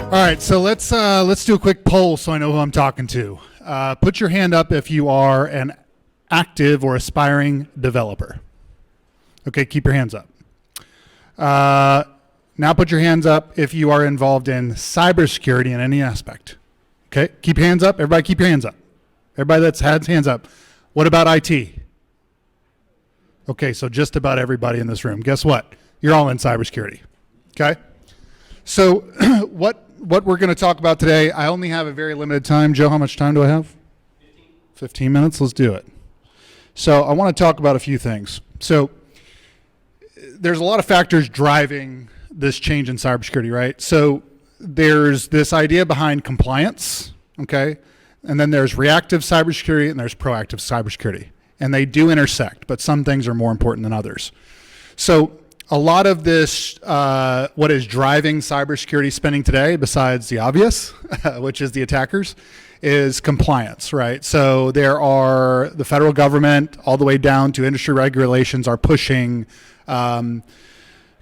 All right, so let's do a quick poll so I know who I'm talking to. Put your hand up if you are an active or aspiring developer. Okay, keep your hands up. Now put your hands up if you are involved in cybersecurity in any aspect. Okay, keep your hands up. Everybody keep your hands up. Everybody that's had hands up. What about IT? Okay, so just about everybody in this room. Guess what? You're all in cybersecurity. Okay? So what we're going to talk about today, I only have a very limited time. Joe, how much time do I have? 15 minutes? Let's do it. So I want to talk about a few things. So there's a lot of factors driving this change in cybersecurity, right? So there's this idea behind compliance, okay? And then there's reactive cybersecurity and there's proactive cybersecurity. And they do intersect, but some things are more important than others. So a lot of this, what is driving cybersecurity spending today, besides the obvious, which is the attackers, is compliance, right? So there are the federal government all the way down to industry regulations are pushing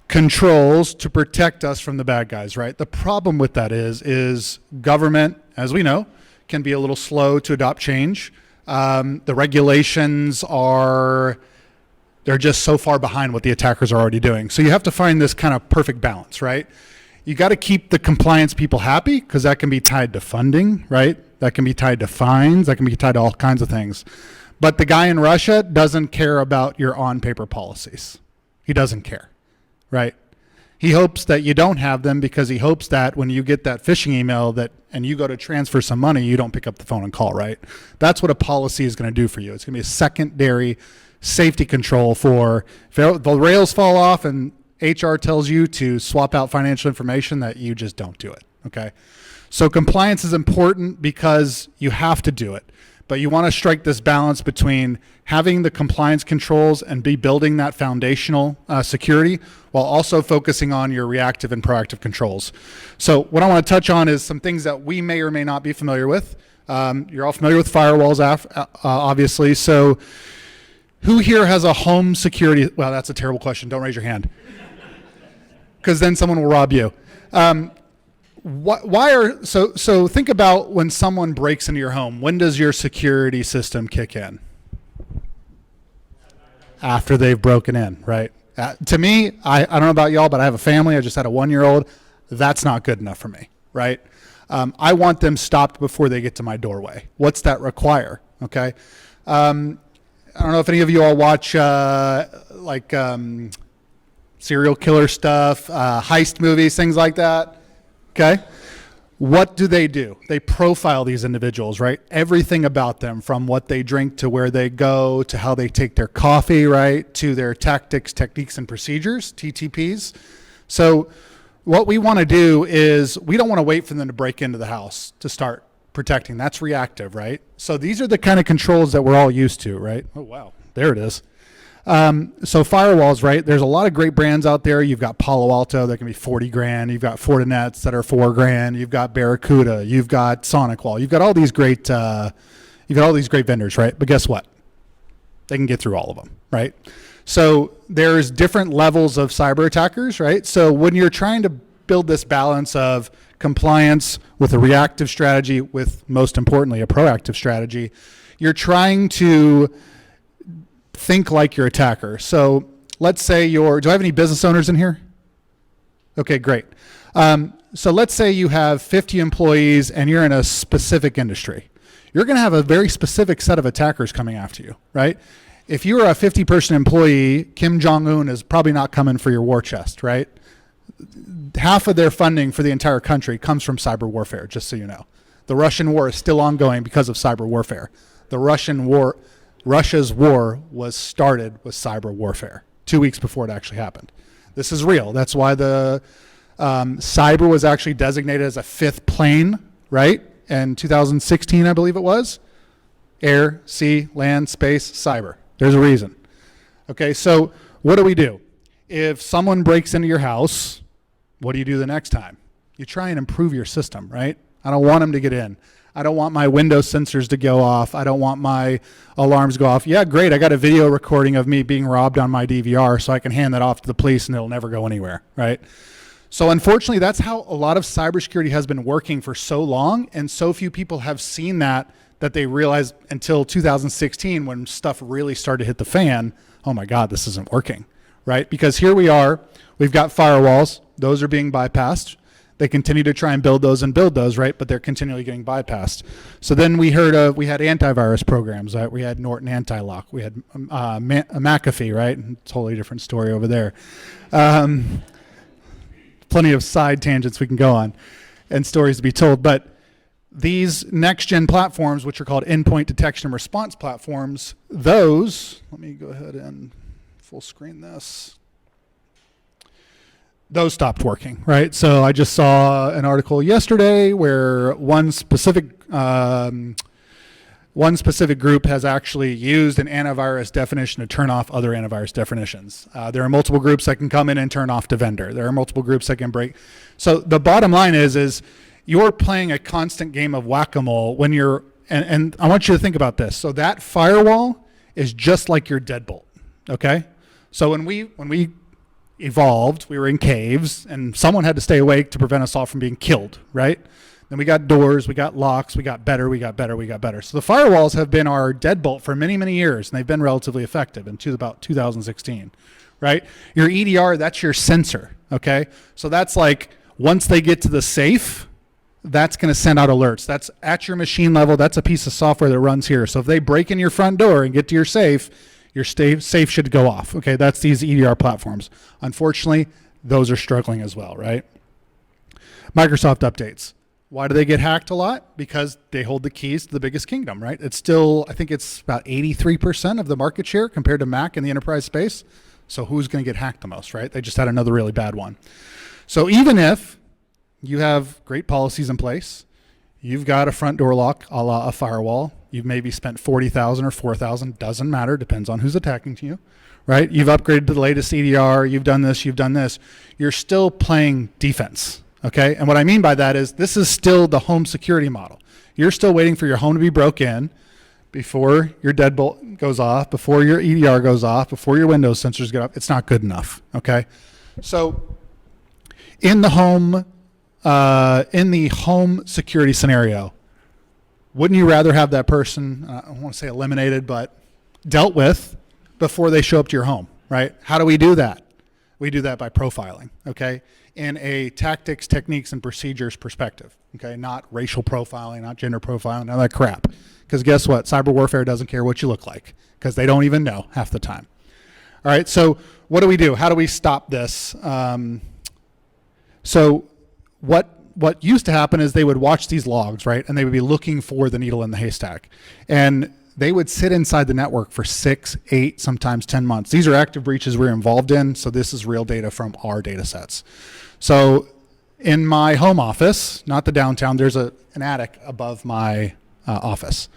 controls to protect us from the bad guys, right? The problem with that is government, as we know, can be a little slow to adopt change. The regulations they're just so far behind what the attackers are already doing. So you have to find this kind of perfect balance, right? You got to keep the compliance people happy because that can be tied to funding, right? That can be tied to fines. That can be tied to all kinds of things. But the guy in Russia doesn't care about your on-paper policies. He doesn't care, right? He hopes that you don't have them because he hopes that when you get that phishing email and you go to transfer some money, you don't pick up the phone and call, right? That's what a policy is going to do for you. It's going to be a secondary safety control for if the rails fall off and HR tells you to swap out financial information that you just don't do it, okay? So compliance is important because you have to do it, but you want to strike this balance between having the compliance controls and building that foundational security while also focusing on your reactive and proactive controls. So what I want to touch on is some things that we may or may not be familiar with. You're all familiar with firewalls, obviously. So who here has a home security? Well, that's a terrible question. Don't raise your hand because then someone will rob you. So think about when someone breaks into your home. When does your security system kick in? After they've broken in, right? To me, I don't know about y'all, but I have a family. I just had a 1-year-old. That's not good enough for me, right? I want them stopped before they get to my doorway. What's that require? Okay. I don't know if any of you all watch serial killer stuff, heist movies, things like that. Okay. What do? They profile these individuals, right? Everything about them, from what they drink to where they go to how they take their coffee, right? To their tactics, techniques, and procedures, TTPs. So what we want to do is we don't want to wait for them to break into the house to start protecting. That's reactive, right? So these are the kind of controls that we're all used to, right? Oh, wow. There it is. So firewalls, right? There's a lot of great brands out there. You've got Palo Alto that can be 40 grand. You've got Fortinets that are 4 grand. You've got Barracuda. You've got SonicWall. You've got all these great vendors, right? But guess what? They can get through all of them, right? So there's different levels of cyber attackers, right? So when you're trying to build this balance of compliance with a reactive strategy, with most importantly a proactive strategy, you're trying to think like your attacker. So let's say do I have any business owners in here? Okay, great. So let's say you have 50 employees and you're in a specific industry. You're going to have a very specific set of attackers coming after you, right? If you're a 50-person employee, Kim Jong-un is probably not coming for your war chest, right? Half of their funding for the entire country comes from cyber warfare, just so you know. The Russian war is still ongoing because of cyber warfare. Russia's war was started with cyber warfare 2 weeks before it actually happened. This is real. That's why the cyber was actually designated as a 5th plane, right? In 2016, I believe it was. Air, sea, land, space, cyber. There's a reason. Okay, so what do? If someone breaks into your house, what do you do the next time? You try and improve your system, right? I don't want them to get in. I don't want my window sensors to go off. I don't want my alarms to go off. Yeah, great. I got a video recording of me being robbed on my DVR, so I can hand that off to the police and it'll never go anywhere, right? So unfortunately, that's how a lot of cybersecurity has been working for so long, and so few people have seen that they realized until 2016 when stuff really started to hit the fan, oh my God, this isn't working, right? Because here we are, we've got firewalls, those are being bypassed. They continue to try and build those, right? But they're continually getting bypassed. So then we had antivirus programs, right? We had Norton Anti-Lock, we had McAfee, right? Totally different story over there. Plenty of side tangents we can go on and stories to be told, but these next-gen platforms, which are called endpoint detection and response platforms, those, let me go ahead and full screen this. Those stopped working, right? So I just saw an article yesterday where one specific group has actually used an antivirus definition to turn off other antivirus definitions. There are multiple groups that can come in and turn off Defender. There are multiple groups that can break. So the bottom line is you're playing a constant game of whack-a-mole when you're, and I want you to think about this. So that firewall is just like your deadbolt, okay? So when we evolved, we were in caves, and someone had to stay awake to prevent us all from being killed, right? Then we got doors, we got locks, we got better. So the firewalls have been our deadbolt for many, many years, and they've been relatively effective until about 2016, right? Your EDR, that's your sensor, okay? So that's like, once they get to the safe, that's going to send out alerts. That's at your machine level. That's a piece of software that runs here. So if they break in your front door and get to your safe safe should go off. Okay, that's these EDR platforms. Unfortunately, those are struggling as well, right? Microsoft updates. Why do they get hacked a lot? Because they hold the keys to the biggest kingdom, right? It's still, I think it's about 83% of the market share compared to Mac in the enterprise space. So who's going to get hacked the most, right? They just had another really bad one. So even if you have great policies in place, you've got a front door lock, a la a firewall, you've maybe spent $40,000 or $4,000, doesn't matter, depends on who's attacking to you, right? You've upgraded to the latest EDR, you've done this, you're still playing defense, okay? And what I mean by that is this is still the home security model. You're still waiting for your home to be broke in before your deadbolt goes off, before your EDR goes off, before your Windows sensors get up. It's not good enough, okay? So in the home security scenario, wouldn't you rather have that person, I don't want to say eliminated, but dealt with before they show up to your home, right? How do we do that? We do that by profiling, okay? In a tactics, techniques, and procedures perspective, okay? Not racial profiling, not gender profiling, none of that crap. Because guess what? Cyber warfare doesn't care what you look like because they don't even know half the time. All right, so what do? How do we stop this? So what used to happen is they would watch these logs, right? And they would be looking for the needle in the haystack. And they would sit inside the network for 6, 8, sometimes 10 months. These are active breaches we're involved in, so this is real data from our data sets. So in my home office, not the downtown, there's an attic above my office.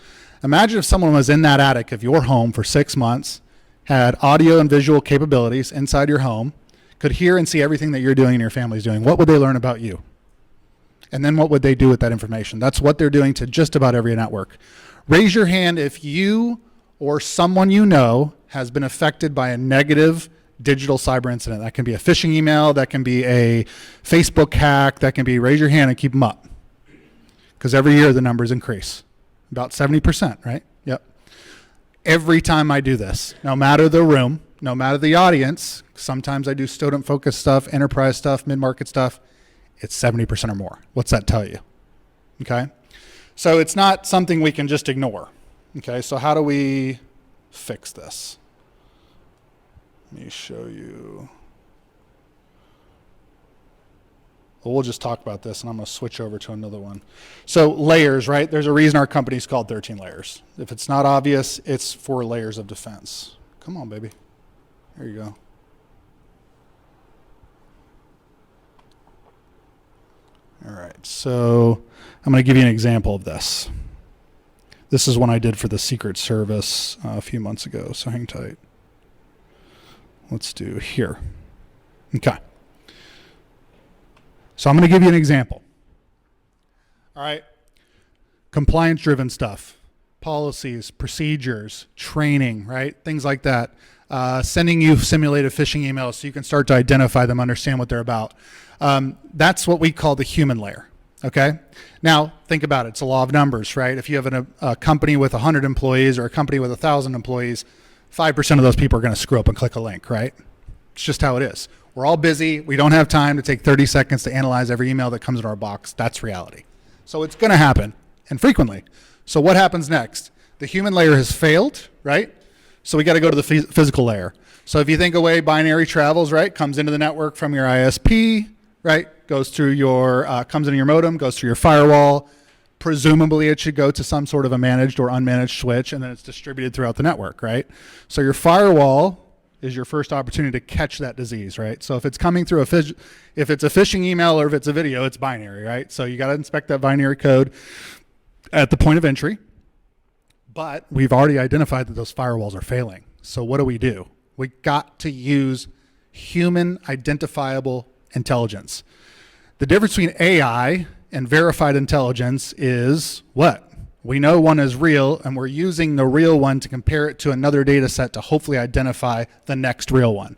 Imagine if someone was in that attic of your home for 6 months, had audio and visual capabilities inside your home, could hear and see everything that you're doing and your family's doing. What would they learn about you? And then what would they do with that information? That's what they're doing to just about every network. Raise your hand if you or someone you know has been affected by a negative digital cyber incident. That can be a phishing email, that can be a Facebook hack, that can be, raise your hand and keep them up. Because every year the numbers increase. About 70%, right? Yep. Every time I do this, no matter the room, no matter the audience, sometimes I do student-focused stuff, enterprise stuff, mid-market stuff, it's 70% or more. What's that tell you? Okay? So it's not something we can just ignore. Okay, so how do we fix this? Let me show you. Well, we'll just talk about this, and I'm going to switch over to another one. So layers, right? There's a reason our company's called 13 Layers. If it's not obvious, it's 4 layers of defense. Come on, baby. There you go. All right, so I'm going to give you an example of this. This is one I did for the Secret Service a few months ago, so hang tight. Let's do here. Okay. So I'm going to give you an example. All right, compliance-driven stuff. policies, procedures, training, right? Things like that. Sending you simulated phishing emails so you can start to identify them, understand what they're about. That's what we call the human layer, okay? Now, think about it. It's a law of numbers, right? If you have a company with 100 employees or a company with 1,000 employees, 5% of those people are going to screw up and click a link, right? It's just how it is. We're all busy. We don't have time to take 30 seconds to analyze every email that comes in our box. That's reality. So it's going to happen, and frequently. So what happens next? The human layer has failed, right? So we got to go to the physical layer. So if you think away binary travels, right, comes into the network from your ISP, right, goes through your, comes into your modem, goes through your firewall. Presumably it should go to some sort of a managed or unmanaged switch, and then it's distributed throughout the network, right? So your firewall is your first opportunity to catch that disease, right? So if it's coming through if it's a phishing email or if it's a video, it's binary, right? So you got to inspect that binary code at the point of entry. But we've already identified that those firewalls are failing. So what do? We got to use human identifiable intelligence. The difference between AI and verified intelligence is what? We know one is real, and we're using the real one to compare it to another data set to hopefully identify the next real one.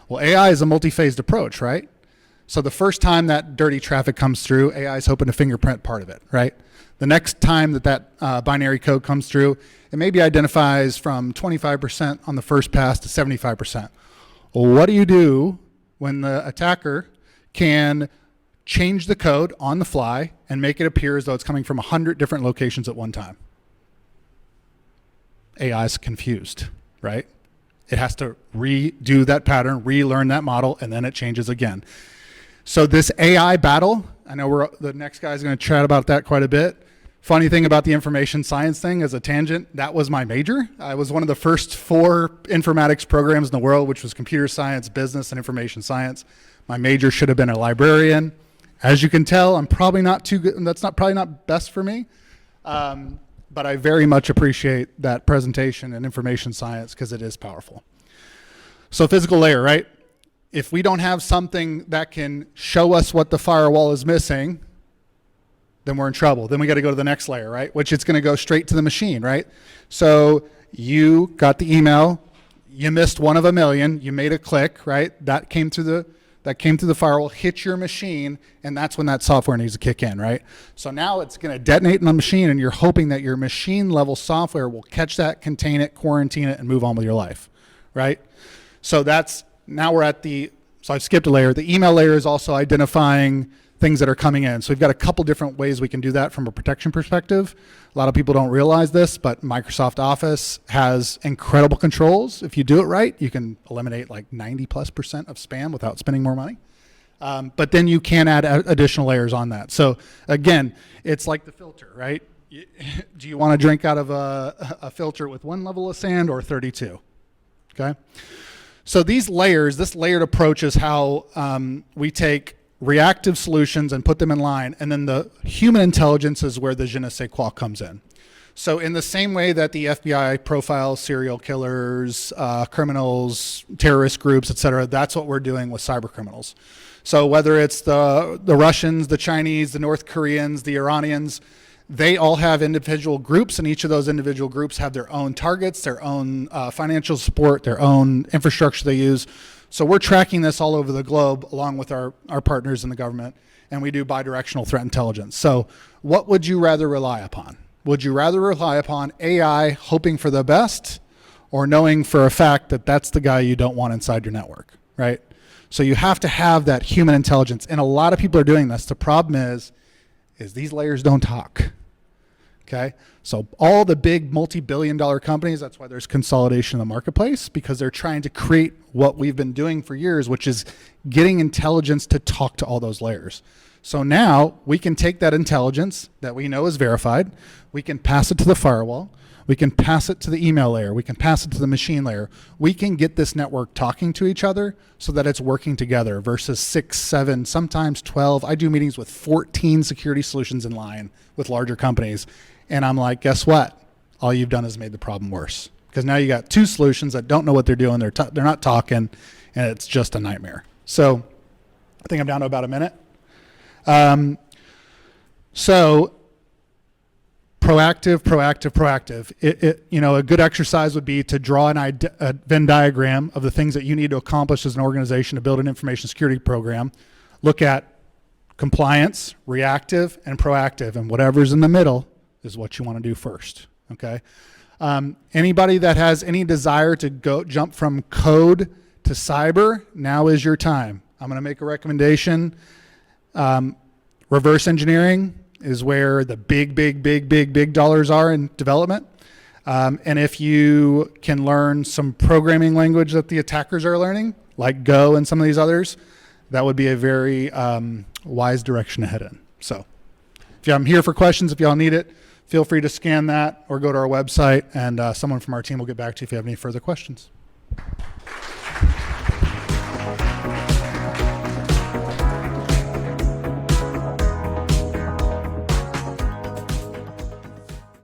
Well, AI is a multi-phased approach, right? So the first time that dirty traffic comes through, AI is hoping to fingerprint part of it, right? The next time that binary code comes through, it maybe identifies from 25% on the first pass to 75%. Well, what do you do when the attacker can change the code on the fly and make it appear as though it's coming from 100 different locations at one time? AI is confused, right? It has to redo that pattern, relearn that model, and then it changes again. So this AI battle, I know the next guy is going to chat about that quite a bit. Funny thing about the information science thing as a tangent, that was my major. I was one of the first 4 informatics programs in the world, which was computer science, business, and information science. My major should have been a librarian. As you can tell, I'm probably not too good. That's probably not best for me. But I very much appreciate that presentation in information science because it is powerful. So physical layer, right? If we don't have something that can show us what the firewall is missing, then we're in trouble. Then we got to go to the next layer, right? Which it's going to go straight to the machine, right? So you got the email, you missed one of a million, you made a click, right? That came through the firewall, hit your machine, and that's when that software needs to kick in, right? So now it's going to detonate on the machine, and you're hoping that your machine level software will catch that, contain it, quarantine it, and move on with your life, right? So now we're at so I've skipped a layer. The email layer is also identifying things that are coming in. So we've got a couple different ways we can do that from a protection perspective. A lot of people don't realize this, but Microsoft Office has incredible controls. If you do it right, you can eliminate like 90+% of spam without spending more money. But then you can add additional layers on that. So again, it's like the filter, right? Do you want to drink out of a filter with 1 level of sand or 32? Okay. So these layers, this layered approach is how we take reactive solutions and put them in line, and then the human intelligence is where the je ne sais quoi comes in. So in the same way that the FBI profiles serial killers, criminals, terrorist groups, et cetera, that's what we're doing with cyber criminals. So whether it's the Russians, the Chinese, the North Koreans, the Iranians, they all have individual groups, and each of those individual groups have their own targets, their own financial support, their own infrastructure they use. So we're tracking this all over the globe along with our partners in the government, and we do bidirectional threat intelligence. So what would you rather rely upon? Would you rather rely upon AI hoping for the best, or knowing for a fact that that's the guy you don't want inside your network, right? So you have to have that human intelligence, and a lot of people are doing this. The problem is these layers don't talk. Okay, so all the big multi-billion-dollar companies, that's why there's consolidation in the marketplace, because they're trying to create what we've been doing for years, which is getting intelligence to talk to all those layers. So now we can take that intelligence that we know is verified, we can pass it to the firewall, we can pass it to the email layer, we can pass it to the machine layer. We can get this network talking to each other so that it's working together versus 6, 7, sometimes 12. I do meetings with 14 security solutions in line with larger companies. And I'm like, guess what? All you've done is made the problem worse. Because now you got 2 solutions that don't know what they're doing. They're not talking, and it's just a nightmare. So I think I'm down to about a minute. So proactive, proactive, proactive. A good exercise would be to draw a Venn diagram of the things that you need to accomplish as an organization to build an information security program. Look at compliance, reactive, and proactive, and whatever's in the middle is what you want to do first, okay? Anybody that has any desire to jump from code to cyber, now is your time. I'm going to make a recommendation. Reverse engineering is where the big dollars are in development. And if you can learn some programming language that the attackers are learning, like Go and some of these others, that would be a very wise direction to head in. So I'm here for questions. If y'all need it, feel free to scan that or go to our website, and someone from our team will get back to you if you have any further questions.